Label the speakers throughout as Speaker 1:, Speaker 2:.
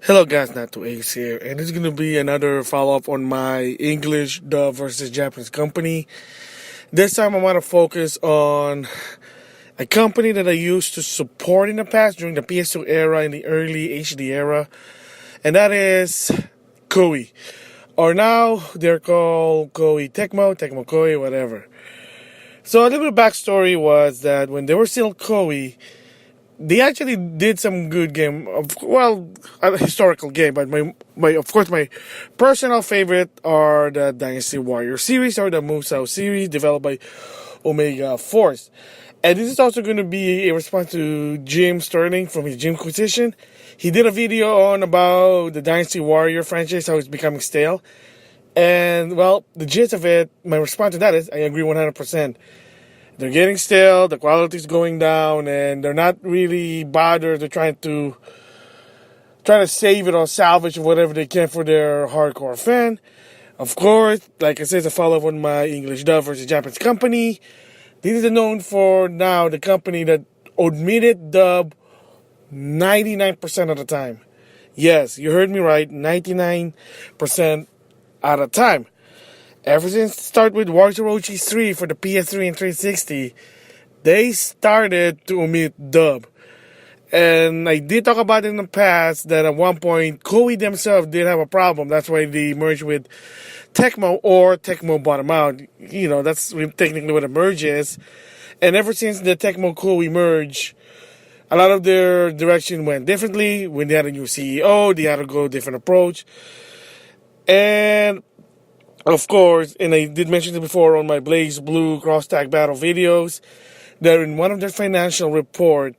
Speaker 1: Hello guys, NautoAce here, and this is going to be another follow-up on my English dub versus Japanese company. This time I want to focus on a company that I used to support in the past during the PS2 era, in the early HD era, and that is Koei. Or now they're called Koei Tecmo, Tecmo Koei, whatever. So a little bit of backstory was that when they were still Koei, they actually did some good game a historical game, but my personal favorite are the Dynasty Warrior series or the Musou series developed by Omega Force. And this is also going to be a response to Jim Sterling from his Jim Quisition. He did a video on about the Dynasty Warrior franchise, how it's becoming stale. And well, the gist of it, my response to that is I agree 100%. They're getting stale, the quality's going down, and they're not really bothered. They're trying to save it or salvage whatever they can for their hardcore fan. Of course, like I said, it's a follow-up on my English dub versus Japanese company. This is known for now the company that omitted dub 99% of the time. Yes, you heard me right, 99% at a time. Ever since start with NautoAisDx-Thoughts 3 for the PS3 and 360, they started to omit dub. And I did talk about it in the past that at one point, Koei themselves did have a problem. That's why they merged with Tecmo, or Tecmo bought them out. You know, that's technically what a merge is. And ever since the Tecmo Koei merge, a lot of their direction went differently. When they had a new CEO, they had to go a different approach. And of course, and I did mention it before on my Blaze Blue Cross Tag Battle videos, that in one of their financial report,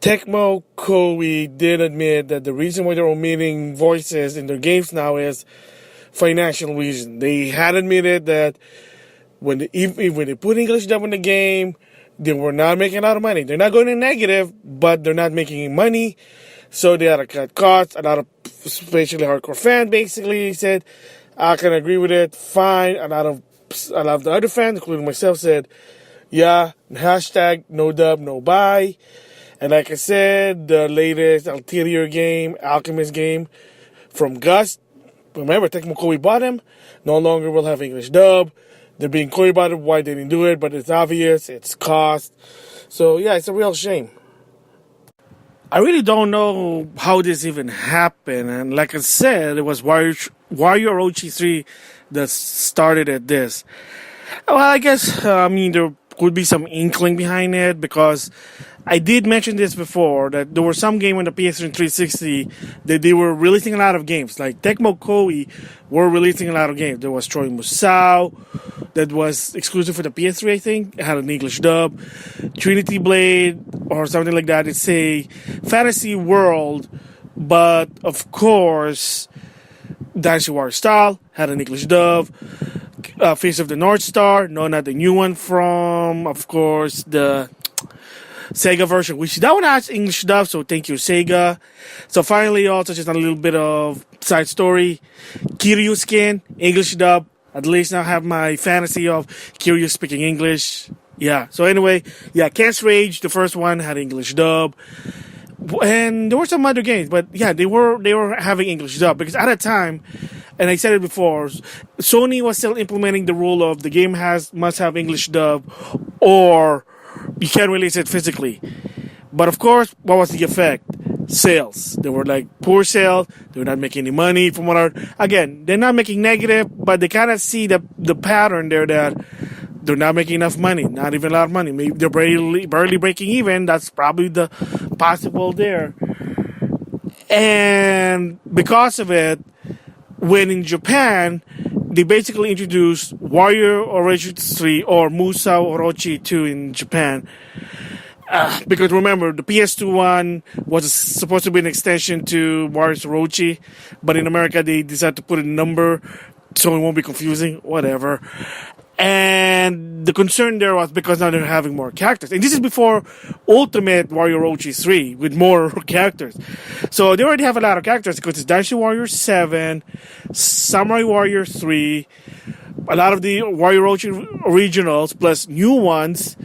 Speaker 1: Tecmo Koei did admit that the reason why they're omitting voices in their games now is financial reason. They had admitted that when they put English dub in the game, they were not making a lot of money. They're not going in negative, but they're not making any money. So they had to cut costs. A lot of, especially hardcore fan, basically said, I can agree with it, fine. A lot of the other fans, including myself, said, yeah, hashtag no dub, no buy. And like I said, the latest Ulterior game, Alchemist game from Gus, remember, Tecmo Koei bought him, no longer will have English dub. They're being coy about it, why they didn't do it, but it's obvious, it's cost. So yeah, it's a real shame. I really don't know how this even happened, and like I said, it was NautoAisDx-Thoughts 3 that started at this. Well, I guess, there could be some inkling behind it, because I did mention this before, that there were some games on the PS3 and 360 that they were releasing a lot of games. Like Tecmo Koei were releasing a lot of games. There was Troy Musou, that was exclusive for the PS3, I think. It had an English dub. Trinity Blade, or something like that. It's a fantasy world, but of course, Dynasty Warrior Style had an English dub. Face of the North Star, no, not the new one from, of course, the Sega version, which that one has English dub, so thank you, Sega. So finally, also just a little bit of side story. Kiryu skin, English dub. At least now I have my fantasy of Kiryu speaking English. Yeah, so anyway, yeah, Can't Rage, the first one, had English dub. And there were some other games, but yeah, they were having English dub, because at a time, and I said it before, Sony was still implementing the rule of the game must have English dub, or you can't release it physically. But of course, what was the effect? Sales. They were like poor sales. They were not making any money from what again, they're not making negative, but they kind of see the pattern there that they're not making enough money, not even a lot of money. Maybe they're barely breaking even. That's probably the possible there. And because of it, when in Japan, they basically introduced NautoAisDx-Thoughts 3 or Musou Orochi 2 in Japan. Because remember, the PS2 one was supposed to be an extension to NautoAisDx-Orochi, but in America they decided to put a number so it won't be confusing, whatever. And the concern there was because now they're having more characters. And this is before Ultimate NautoAisDx-Thoughts 3 with more characters. So they already have a lot of characters because it's Dynasty Warrior 7, Samurai Warrior 3, a lot of the NautoAisDx originals plus new ones.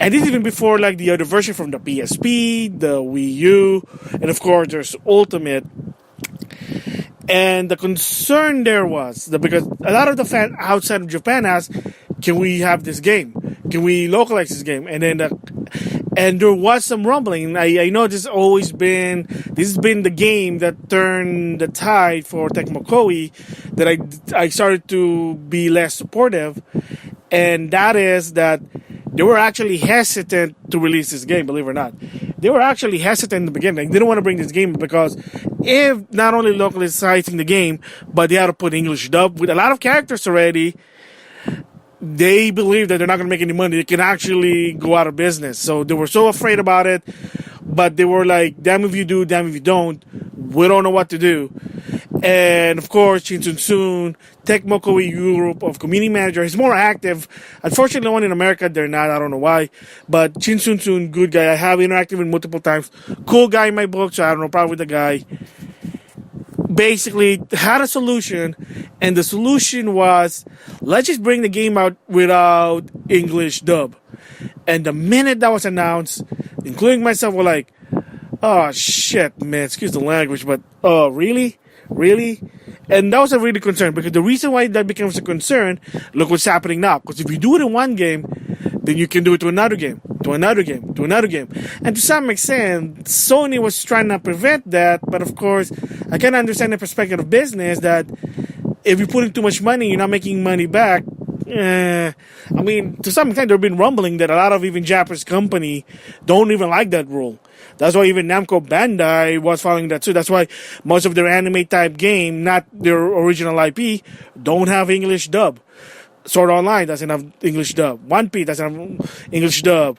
Speaker 1: And this is even before like the other version from the PSP, the Wii U, and of course there's Ultimate. And the concern there was that because a lot of the fans outside of Japan asked, "Can we have this game? Can we localize this game?" And there was some rumbling. I know this has been the game that turned the tide for Tecmo Koei, that I started to be less supportive, and that is that they were actually hesitant to release this game. Believe it or not, they were actually hesitant in the beginning. They didn't want to bring this game because if not only localizing the game, but they had to put English dub with a lot of characters already. They believe that they're not going to make any money. They can actually go out of business. So they were so afraid about it. But they were like, damn if you do, damn if you don't. We don't know what to do. And of course, Shin Soon, Tecmo Koei Europe of community manager, he's more active. Unfortunately, one in America, they're not. I don't know why. But Shin Soon, good guy. I have interacted with multiple times. Cool guy in my book, so I have no problem with the guy. Basically had a solution, and the solution was, let's just bring the game out without English dub. And the minute that was announced, including myself, were like, oh shit, man, excuse the language, but really? And that was a really concern, because the reason why that becomes a concern, look what's happening now. Because if you do it in one game, then you can do it to another game, to another game, to another game. And to some extent, Sony was trying to prevent that, but of course, I can understand the perspective of business that if you put in too much money, you're not making money back. I mean, to some extent, there have been rumbling that a lot of even Japanese company don't even like that rule. That's why even Namco Bandai was following that too. That's why most of their anime type game, not their original IP, don't have English dub. Sword Online doesn't have English dub. One Piece doesn't have English dub.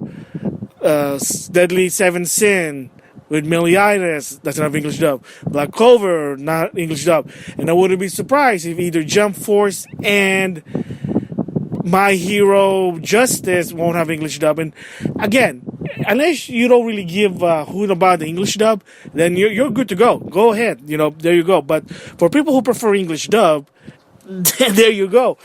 Speaker 1: Deadly Seven Sin with Miliaris doesn't have English dub. Black Clover, not English dub. And I wouldn't be surprised if either Jump Force and My Hero Justice won't have English dub. And again, unless you don't really give a hoot about the English dub, then you're good to go. Go ahead, there you go. But for people who prefer English dub, there you go.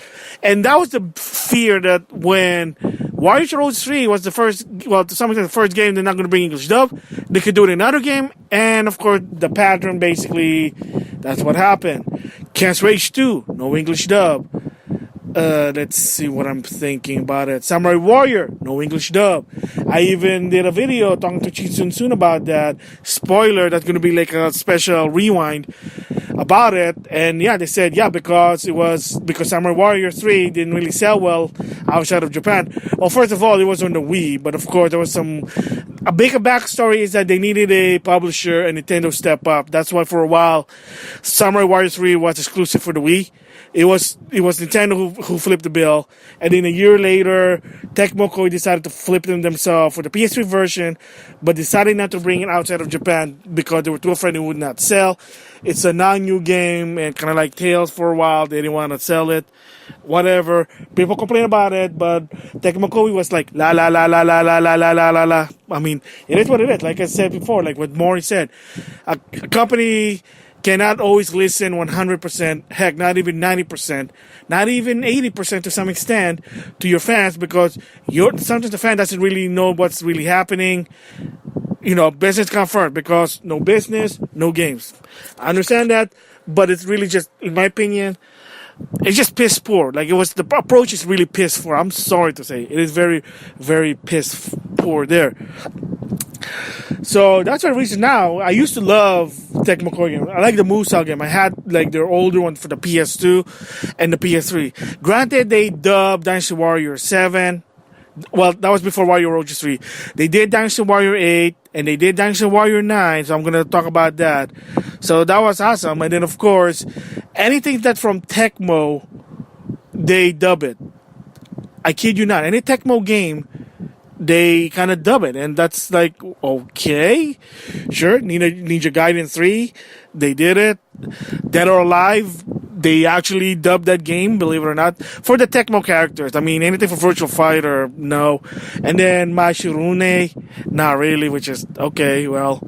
Speaker 1: And that was the fear that when Warriors Road 3 was the first, well, to some extent the first game, they're not going to bring English dub. They could do it in another game. And of course, the pattern basically, that's what happened. Can't Rage 2, no English dub. Let's see what I'm thinking about it. Samurai Warrior, no English dub. I even did a video talking to Chin Soon about that. Spoiler, that's going to be like a special rewind about it. And yeah, they said, yeah, because Samurai Warrior 3 didn't really sell well outside of Japan. Well, first of all, it was on the Wii, but of course there was a bigger backstory is that they needed a publisher and Nintendo step up. That's why for a while, Samurai Warrior 3 was exclusive for the Wii. It was Nintendo who flipped the bill, and then a year later, Tecmo Koei decided to flip them themselves for the PS3 version, but decided not to bring it outside of Japan because they were too afraid it would not sell. It's a non-new game, and kind of like Tales for a while, they didn't want to sell it. Whatever. People complain about it, but Tecmo Koei was like, la la la la la la la la la la la. I mean, it is what it is. Like I said before, like what Maury said, a company cannot always listen 100%, heck, not even 90%, not even 80% to some extent to your fans, because sometimes the fan doesn't really know what's really happening. Business confirmed, because no business, no games. I understand that, but it's really just, in my opinion, it's just piss poor. Like the approach is really piss poor. I'm sorry to say. It is very, very piss poor there. So that's the reason now. I used to love Tecmo Koei game. I like the Musou game. I had like their older one for the PS2 and the PS3. Granted, they dubbed Dynasty Warrior 7. Well, that was before Warrior Road 3. They did Dynasty Warrior 8 and they did Dynasty Warrior 9. So I'm going to talk about that. So that was awesome. And then, of course, anything that's from Tecmo, they dub it. I kid you not. Any Tecmo game, they kind of dub it, and that's like, okay, sure. Ninja Gaiden 3, they did it. Dead or Alive, they actually dubbed that game, believe it or not, for the Tecmo characters. I mean, anything for Virtual Fighter, no. And then Mashirune, not really, which is, okay, well,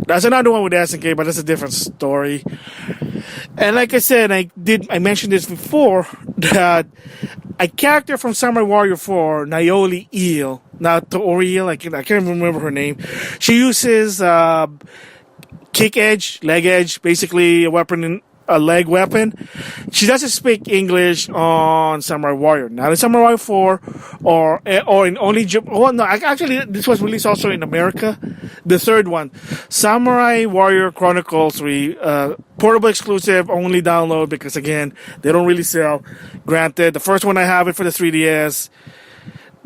Speaker 1: that's another one with SNK, but that's a different story. And like I said, I mentioned this before, that a character from Samurai Warrior 4, Naioli Eel, not to Oriel. I can't remember her name. She uses kick edge, leg edge, basically a leg weapon. She doesn't speak English on Samurai Warrior. Not in Samurai 4 or in only Japan. Oh, no, actually, this was released also in America. The third one, Samurai Warrior Chronicles 3, portable exclusive, only download because, again, they don't really sell. Granted, the first one I have it for the 3DS.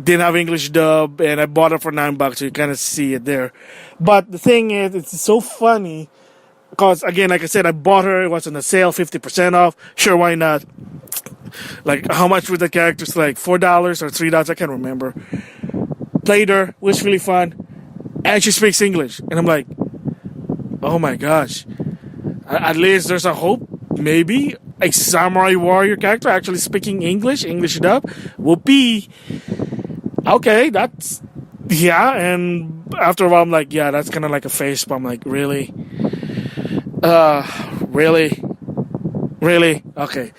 Speaker 1: Didn't have English dub, and I bought it for $9, so you kind of see it there. But the thing is, it's so funny because, again, like I said, I bought her. It was on a sale, 50% off. Sure, why not? Like, how much were the characters? Like $4 or $3? I can't remember. Played her, was really fun, and she speaks English, and I'm like, oh my gosh! At least there's a hope. Maybe a Samurai Warrior character actually speaking English dub will be. Okay, that's, yeah, and after a while I'm like, yeah, that's kind of like a face, but I'm like, really? Really? Okay.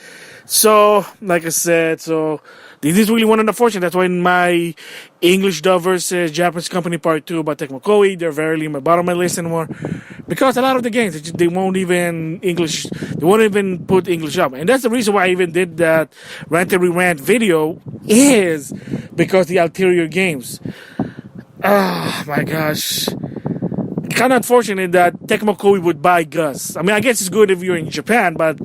Speaker 1: So, like I said, this is really one unfortunate. That's why in my English dub versus Japanese company part 2 about Tecmo Koei, they're very in my bottom of my list anymore. Because a lot of the games, they won't even put English up. And that's the reason why I even did that rant and re-rant video, is because the ulterior games. Oh my gosh. Kind of unfortunate that Tecmo Koei would buy Gus. I mean, I guess it's good if you're in Japan, but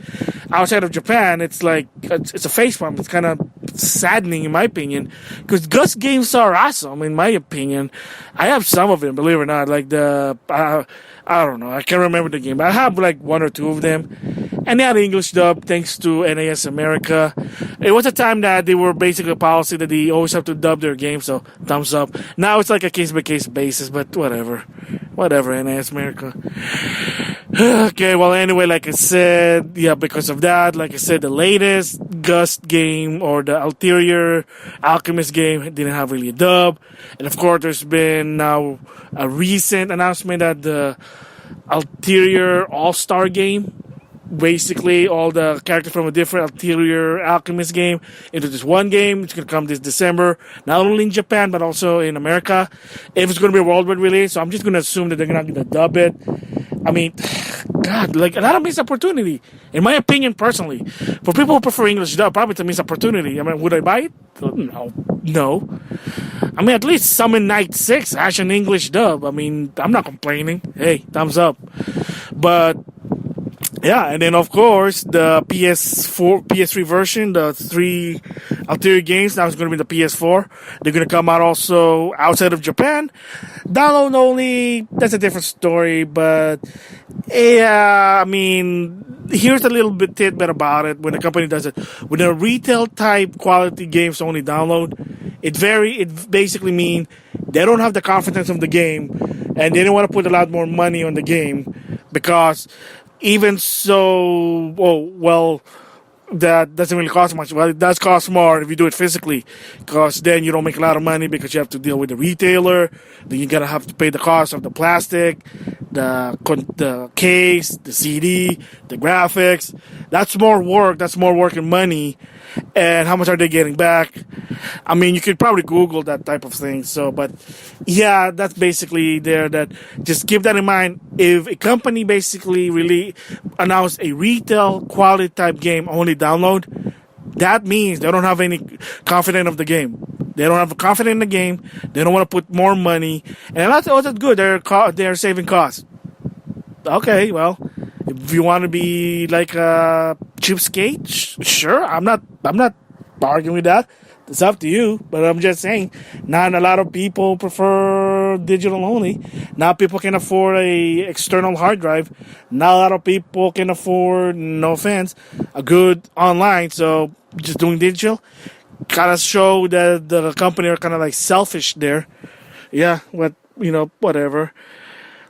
Speaker 1: outside of Japan, it's like, it's a facepalm. It's kind of saddening, in my opinion, because Gus games are awesome, in my opinion. I have some of them, believe it or not, like I don't know, I can't remember the game, but I have like one or two of them. And they had English dub thanks to NAS America. It was a time that they were basically a policy that they always have to dub their game, so thumbs up. Now it's like a case-by-case basis, but whatever. Whatever, NAS America. Okay, well, anyway, like I said, yeah, because of that, like I said, the latest Gust game or the Ulterior Alchemist game didn't have really a dub. And of course, there's been now a recent announcement that the Ulterior All-Star game, basically all the characters from a different Ulterior Alchemist game into this one game. It's going to come this December, not only in Japan but also in America. If it's going to be a worldwide release, so I'm just going to assume that they're not going to dub it. I mean, God, like, a lot of missed opportunity, in my opinion, personally. For people who prefer English dub, probably it's a missed opportunity. I mean, would I buy it? No. I mean, at least Summon Night 6 has an English dub. I mean, I'm not complaining. Hey, thumbs up. But yeah, and then of course the PS3 version, the 3 Ulterior games, now it's going to be the PS4. They're going to come out also outside of Japan. Download only, that's a different story, but yeah, I mean, here's a little bit tidbit about it when a company does it. With a retail type quality games only download, it basically means they don't have the confidence of the game and they don't want to put a lot more money on the game because even so, that doesn't really cost much. Well, it does cost more if you do it physically, because then you don't make a lot of money because you have to deal with the retailer. Then you're gonna have to pay the cost of the plastic, the case, the CD, the graphics. That's more work. That's more work and money. And how much are they getting back? I mean, you could probably Google that type of thing. So, but yeah, that's basically there. That just keep that in mind. If a company basically really announce a retail quality type game only download, that means they don't have any confidence of the game. They don't have confidence in the game. They don't want to put more money, and that's good. They're saving costs. Okay, well, if you want to be like a cheapskate, sure. I'm not arguing with that. It's up to you, but I'm just saying, not a lot of people prefer digital only. Not people can afford a external hard drive. Not a lot of people can afford, no offense, a good online. So just doing digital kind of show that the company are kind of like selfish there. Yeah, whatever.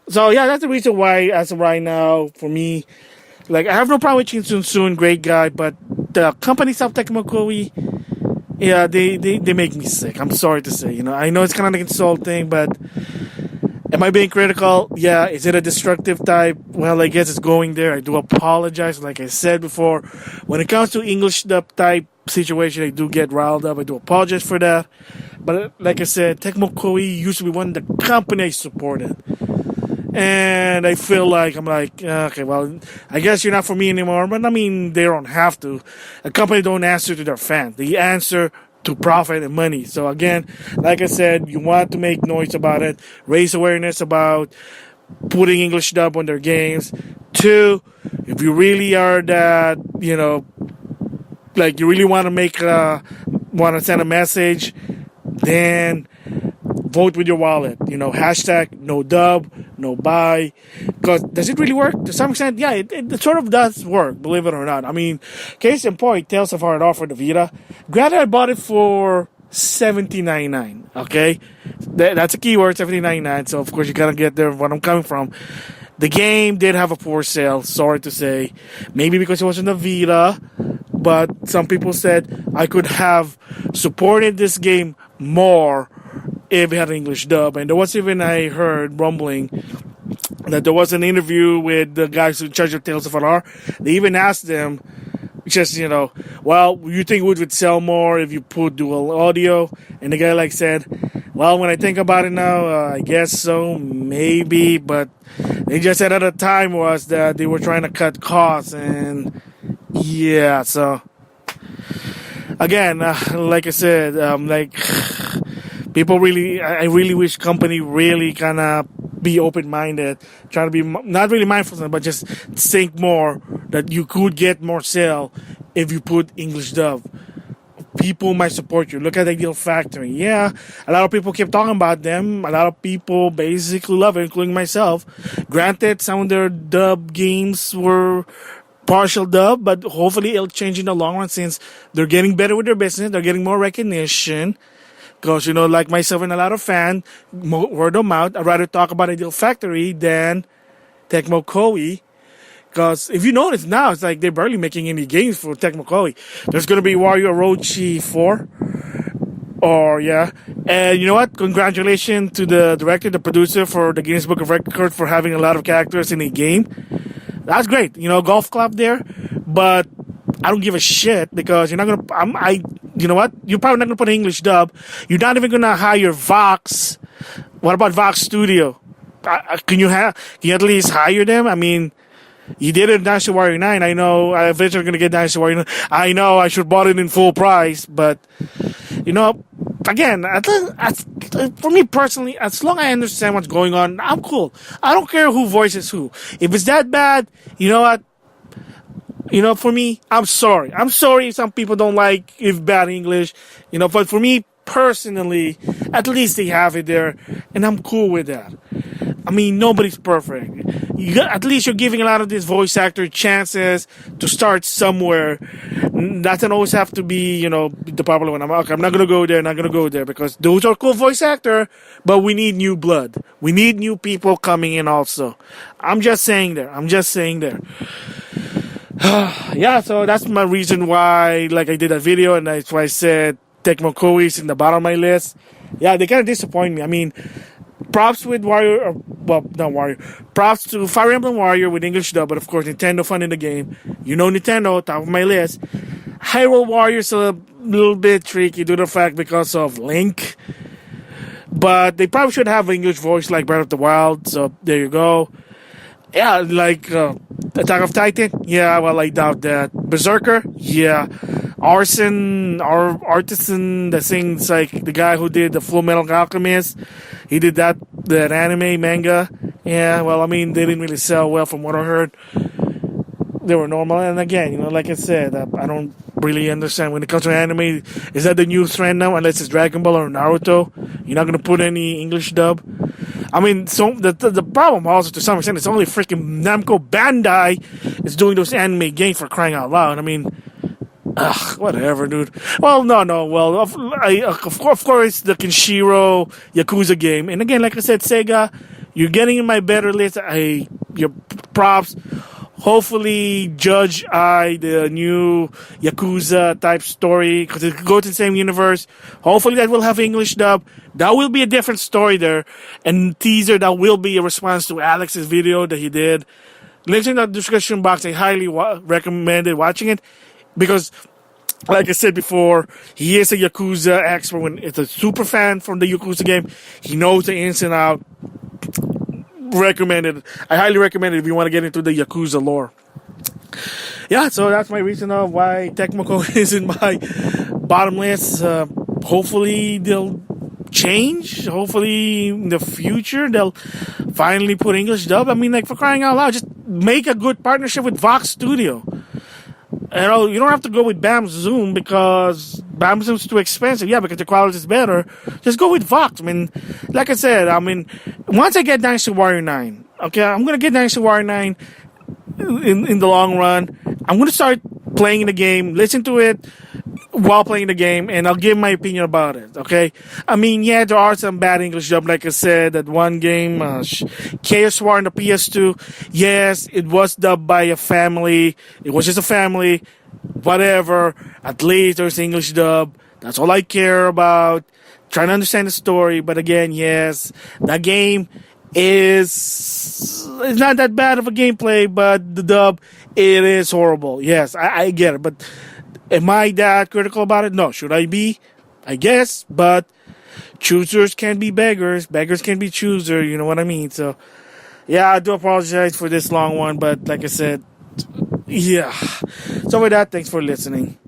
Speaker 1: So yeah, that's the reason why, as of right now, for me, like, I have no problem with Shin Soon, great guy, but the company South Tecmo Koei, yeah, they make me sick. I'm sorry to say, I know it's kind of like insulting, but am I being critical? Yeah. Is it a destructive type? Well, I guess it's going there. I do apologize. Like I said before, when it comes to English dub type situation, I do get riled up. I do apologize for that. But like I said, Tecmo Koei used to be one of the companies I supported. And I feel like, I'm like, okay, well, I guess you're not for me anymore. But I mean, they don't have to. A company don't answer to their fans. They answer to profit and money. So again, like I said, you want to make noise about it, raise awareness about putting English dub on their games. Two, if you really are that, like you really want to want to send a message, then vote with your wallet. Hashtag no dub, no buy. Because does it really work? To some extent, yeah, it sort of does work, believe it or not. I mean, case in point, Tales of Heart for the Vita. Granted, I bought it for $17.99. Okay, that's a keyword, $17.99. So of course you gotta get there where I'm coming from. The game did have a poor sale, sorry to say. Maybe because it wasn't a Vita, but some people said I could have supported this game more if it had an English dub. And there was even, I heard rumbling that there was an interview with the guys who in charge of Tales of Arar. They even asked them, just, well, you think it would sell more if you put dual audio? And the guy said, well, when I think about it now, I guess so, maybe, but they just said at the time was that they were trying to cut costs, and yeah, so again, like I said, people really, I really wish company really kind of be open-minded, trying to be not really mindful, but just think more that you could get more sale if you put English dub. People might support you. Look at Ideal Factory. Yeah, a lot of people keep talking about them. A lot of people basically love it, including myself. Granted, some of their dub games were partial dub, but hopefully it'll change in the long run since they're getting better with their business. They're getting more recognition. Because, like myself and a lot of fans, word of mouth, I'd rather talk about Ideal Factory than Tecmo Koei. Because if you notice now, it's like they're barely making any games for Tecmo Koei. There's going to be Wario Orochi 4. And you know what? Congratulations to the director, the producer for the Guinness Book of Records for having a lot of characters in a game. That's great. Golf club there. But I don't give a shit because you're not going to... you know what? You're probably not going to put an English dub. You're not even going to hire Vox. What about Vox Studio? Can you at least hire them? I mean... You did it in Dynasty Warrior 9. I know I'm eventually going to get Dynasty Warrior 9. I know I should bought it in full price. But, again, for me personally, as long as I understand what's going on, I'm cool. I don't care who voices who. If it's that bad, you know what? For me, I'm sorry. I'm sorry if some people don't like if bad English. But for me personally, at least they have it there. And I'm cool with that. I mean, nobody's perfect. At least you're giving a lot of these voice actor chances to start somewhere. That doesn't always have to be, the popular one. I'm not going to go there, because those are cool voice actor, but we need new blood. We need new people coming in also. I'm just saying there. Yeah, so that's my reason why, I did that video, and that's why I said Tecmo Koei is in the bottom of my list. Yeah, they kind of disappoint me. I mean, props with props to Fire Emblem Warrior with English dub, but of course Nintendo funding the game. Nintendo, top of my list. Hyrule Warrior's a little bit tricky due to the fact because of Link. But they probably should have an English voice like Breath of the Wild, so there you go. Yeah, Attack of Titan? Yeah, well, I doubt that. Berserker? Yeah. Artisan, that sings the guy who did the Full Metal Alchemist. He did that anime, manga. Yeah, well, I mean, they didn't really sell well from what I heard. They were normal. And again, like I said, I don't really understand when it comes to anime. Is that the new trend now? Unless it's Dragon Ball or Naruto. You're not going to put any English dub. I mean, so the problem also, to some extent, it's only freaking Namco Bandai is doing those anime games, for crying out loud. I mean... whatever, dude. Well, no. Well, of course, the Kenshiro Yakuza game. And again, like I said, Sega, you're getting in my better list. Your props. Hopefully, Judge the new Yakuza type story, because it goes to the same universe. Hopefully, that will have English dub. That will be a different story there. And teaser, that will be a response to Alex's video that he did. Links in the description box. I highly recommended watching it. Because Like I said before, he is a Yakuza expert. When it's a super fan from the Yakuza game, he knows the ins and out. Recommended. I highly recommend it if you want to get into the Yakuza lore. Yeah, so that's my reason of why Tecmo Koei is in my bottom list. Hopefully they'll change. Hopefully in the future they'll finally put English dub. I mean, like, for crying out loud, just make a good partnership with Vox Studio. You don't have to go with Bam Zoom because Bam Zoom's too expensive. Yeah, because the quality is better. Just go with Vox. I mean, like I said, once I get Dynasty Warrior 9, okay, I'm going to get Dynasty Warrior 9 in the long run. I'm going to start playing the game, listen to it while playing the game, and I'll give my opinion about it, okay? I mean, yeah, there are some bad English dub, like I said, that one game, Chaos War on the PS2, yes, it was dubbed by a family, it was just a family, whatever, at least there's English dub, that's all I care about, trying to understand the story, but again, yes, that game it's not that bad of a gameplay, but the dub, it is horrible, yes, I get it, but am I that critical about it? No. Should I be? I guess. But choosers can be beggars. Beggars can be choosers. You know what I mean? So, yeah, I do apologize for this long one. But like I said, yeah. So with that, thanks for listening.